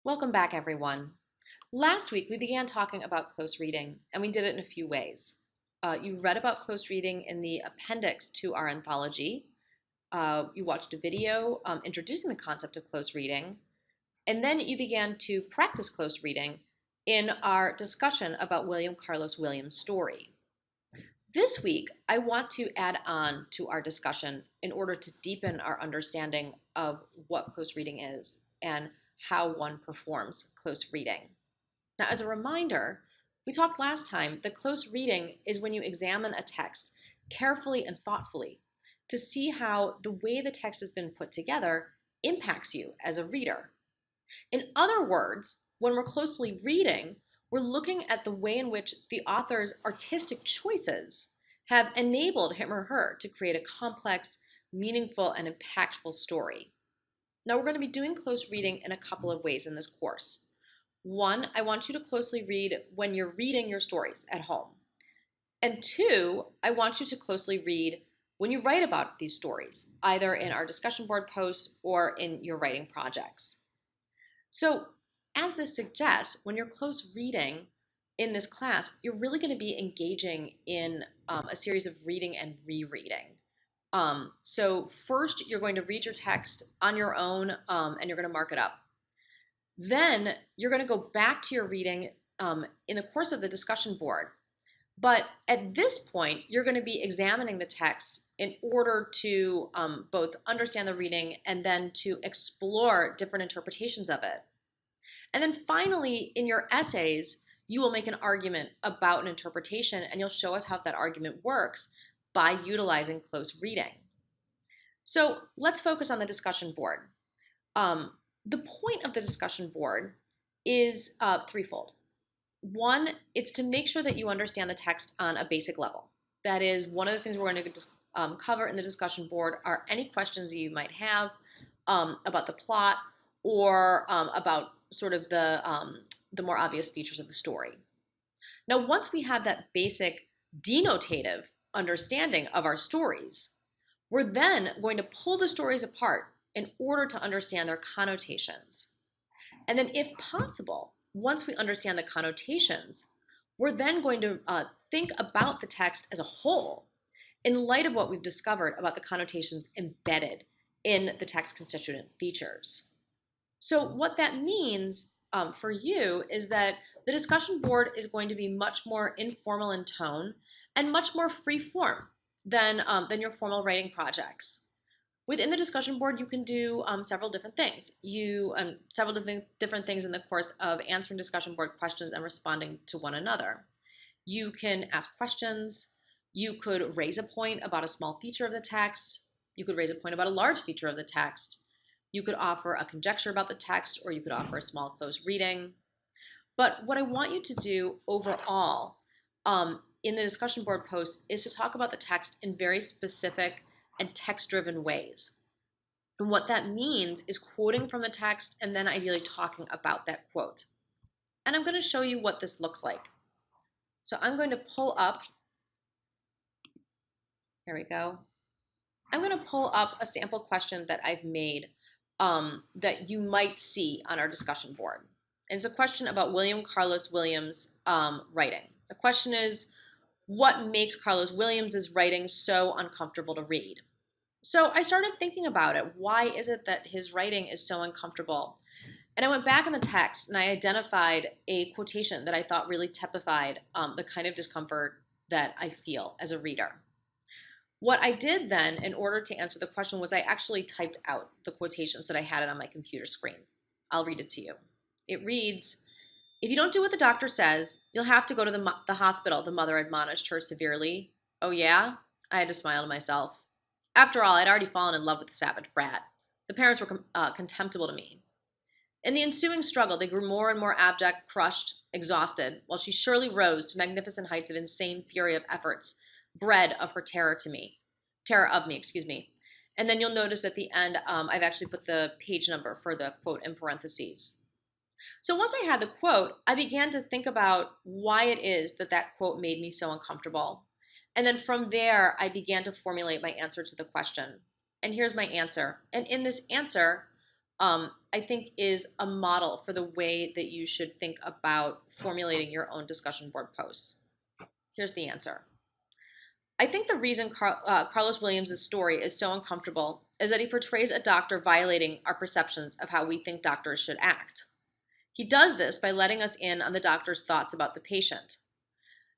Welcome back, everyone. Last week, we began talking about close reading, and we did it in a few ways. You read about close reading in the appendix to our anthology. You watched a video introducing the concept of close reading, and then you began to practice close reading in our discussion about William Carlos Williams' story. This week, I want to add on to our discussion in order to deepen our understanding of what close reading is and how one performs close reading. Now, as a reminder, we talked last time that close reading is when you examine a text carefully and thoughtfully to see how the way the text has been put together impacts you as a reader. In other words, when we're closely reading, we're looking at the way in which the author's artistic choices have enabled him or her to create a complex, meaningful, and impactful story. Now, we're going to be doing close reading in a couple of ways in this course. One, I want you to closely read when you're reading your stories at home. And two, I want you to closely read when you write about these stories, either in our discussion board posts or in your writing projects. So, as this suggests, when you're close reading in this class, you're really going to be engaging in a series of reading and rereading. So first, you're going to read your text on your own, and you're going to mark it up. Then you're going to go back to your reading in the course of the discussion board. But at this point, you're going to be examining the text in order to both understand the reading and then to explore different interpretations of it. And then finally, in your essays, you will make an argument about an interpretation, and you'll show us how that argument works by utilizing close reading. So let's focus on the discussion board. The point of the discussion board is threefold. One, it's to make sure that you understand the text on a basic level. That is, one of the things we're going to cover in the discussion board are any questions you might have about the plot or about sort of the more obvious features of the story. Now, once we have that basic denotative understanding of our stories, we're then going to pull the stories apart in order to understand their connotations. And then, if possible, once we understand the connotations, we're then going to think about the text as a whole in light of what we've discovered about the connotations embedded in the text constituent features. So what that means for you is that the discussion board is going to be much more informal in tone and much more free form than your formal writing projects. Within the discussion board, you can do several different things. Several different things in the course of answering discussion board questions and responding to one another. You can ask questions. You could raise a point about a small feature of the text. You could raise a point about a large feature of the text. You could offer a conjecture about the text, or you could offer a small close reading. But what I want you to do overall in the discussion board post is to talk about the text in very specific and text-driven ways. And what that means is quoting from the text and then ideally talking about that quote. And I'm going to show you what this looks like. So I'm going to pull up, here we go. I'm going to pull up a sample question that I've made that you might see on our discussion board. And it's a question about William Carlos Williams' writing. The question is, what makes Carlos Williams' writing so uncomfortable to read? So I started thinking about it. Why is it that his writing is so uncomfortable? And I went back in the text and I identified a quotation that I thought really typified the kind of discomfort that I feel as a reader. What I did then, in order to answer the question, was I actually typed out the quotation so that I had it on my computer screen. I'll read it to you. It reads, "If you don't do what the doctor says, you'll have to go to the hospital," the mother admonished her severely. Oh yeah? I had to smile to myself. After all, I'd already fallen in love with the savage brat. The parents were contemptible to me. In the ensuing struggle, they grew more and more abject, crushed, exhausted, while she surely rose to magnificent heights of insane fury of efforts, bred of her terror of me. And then you'll notice at the end, I've actually put the page number for the quote in parentheses. So once I had the quote, I began to think about why it is that that quote made me so uncomfortable. And then from there, I began to formulate my answer to the question. And here's my answer. And in this answer, I think is a model for the way that you should think about formulating your own discussion board posts. Here's the answer. I think the reason Carlos Williams' story is so uncomfortable is that he portrays a doctor violating our perceptions of how we think doctors should act. He does this by letting us in on the doctor's thoughts about the patient.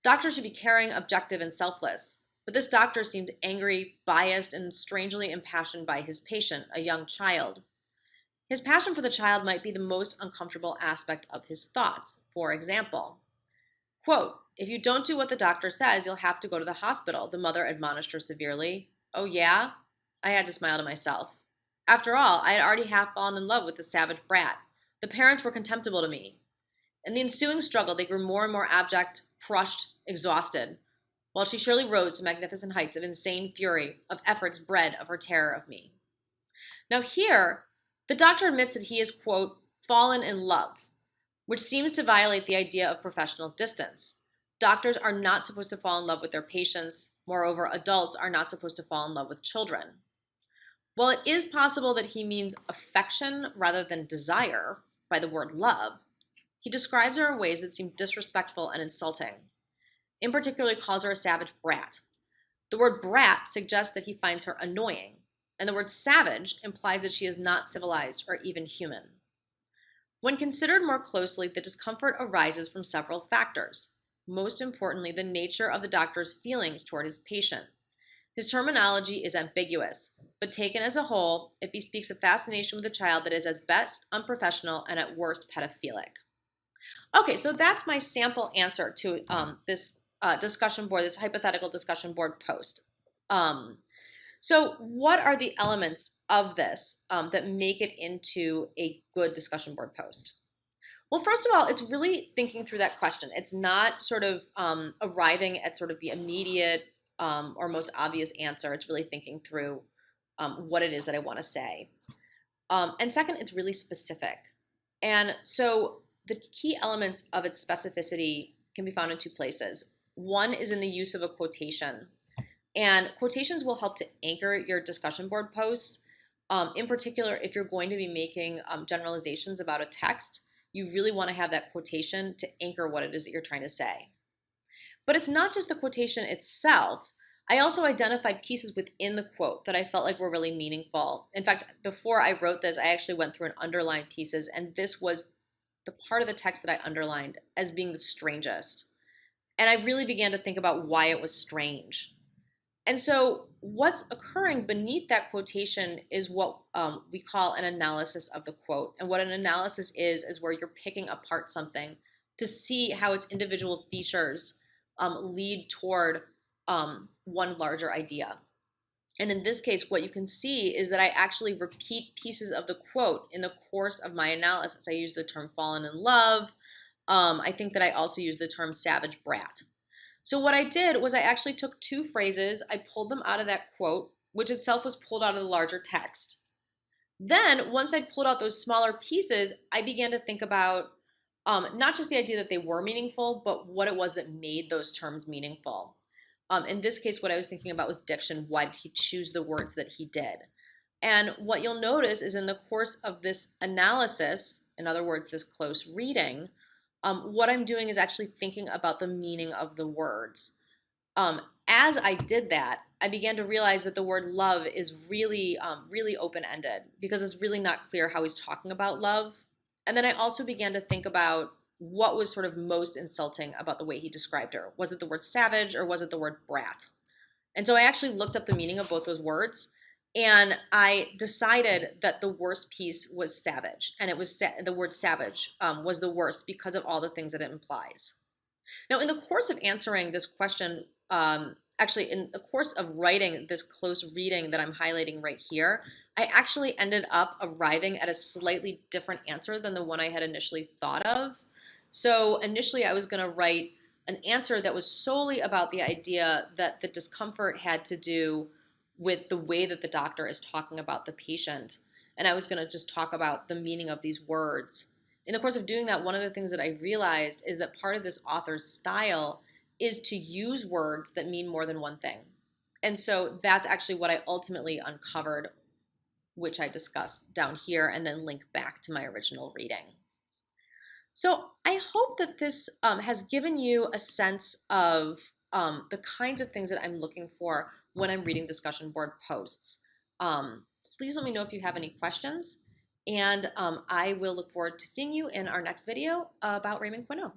Doctors should be caring, objective, and selfless, but this doctor seemed angry, biased, and strangely impassioned by his patient, a young child. His passion for the child might be the most uncomfortable aspect of his thoughts. For example, quote, "If you don't do what the doctor says, you'll have to go to the hospital," the mother admonished her severely. "Oh, yeah?" I had to smile to myself. After all, I had already half fallen in love with the savage brat. The parents were contemptible to me. In the ensuing struggle, they grew more and more abject, crushed, exhausted, while she surely rose to magnificent heights of insane fury, of efforts bred of her terror of me. Now here, the doctor admits that he is, quote, "fallen in love," which seems to violate the idea of professional distance. Doctors are not supposed to fall in love with their patients. Moreover, adults are not supposed to fall in love with children. While it is possible that he means affection rather than desire by the word love, he describes her in ways that seem disrespectful and insulting. In particular, he calls her a savage brat. The word brat suggests that he finds her annoying, and the word savage implies that she is not civilized or even human. When considered more closely, the discomfort arises from several factors. Most importantly, the nature of the doctor's feelings toward his patient. His terminology is ambiguous, but taken as a whole, it bespeaks a fascination with a child that is at best unprofessional and at worst pedophilic. Okay, so that's my sample answer to this discussion board, this hypothetical discussion board post. So what are the elements of this that make it into a good discussion board post? Well, first of all, it's really thinking through that question. It's not sort of arriving at sort of the immediate or most obvious answer. It's really thinking through what it is that I want to say. And second, it's really specific. And so the key elements of its specificity can be found in two places. One is in the use of a quotation. And quotations will help to anchor your discussion board posts. In particular, if you're going to be making generalizations about a text, you really want to have that quotation to anchor what it is that you're trying to say. But it's not just the quotation itself. I also identified pieces within the quote that I felt like were really meaningful. In fact, before I wrote this, I actually went through and underlined pieces, and this was the part of the text that I underlined as being the strangest. And I really began to think about why it was strange. And so what's occurring beneath that quotation is what we call an analysis of the quote. And what an analysis is where you're picking apart something to see how its individual features lead toward one larger idea. And in this case, what you can see is that I actually repeat pieces of the quote in the course of my analysis. I use the term fallen in love. I think that I also use the term savage brat. So what I did was I actually took two phrases, I pulled them out of that quote, which itself was pulled out of the larger text. Then, once I'd pulled out those smaller pieces, I began to think about not just the idea that they were meaningful, but what it was that made those terms meaningful. In this case, what I was thinking about was diction. Why did he choose the words that he did? And what you'll notice is in the course of this analysis, in other words, this close reading, what I'm doing is actually thinking about the meaning of the words. As I did that, I began to realize that the word love is really, really open-ended because it's really not clear how he's talking about love. And then I also began to think about what was sort of most insulting about the way he described her. Was it the word savage or was it the word brat? And so I actually looked up the meaning of both those words. And I decided that the worst piece was savage, and it was the word savage was the worst because of all the things that it implies. Now, in the course of answering this question, actually in the course of writing this close reading that I'm highlighting right here, I actually ended up arriving at a slightly different answer than the one I had initially thought of. So initially I was going to write an answer that was solely about the idea that the discomfort had to do with the way that the doctor is talking about the patient. And I was going to just talk about the meaning of these words. In the course of doing that, one of the things that I realized is that part of this author's style is to use words that mean more than one thing. And so that's actually what I ultimately uncovered which I discuss down here, and then link back to my original reading. So I hope that this has given you a sense of the kinds of things that I'm looking for when I'm reading discussion board posts. Please let me know if you have any questions, and I will look forward to seeing you in our next video about Raymond Queneau.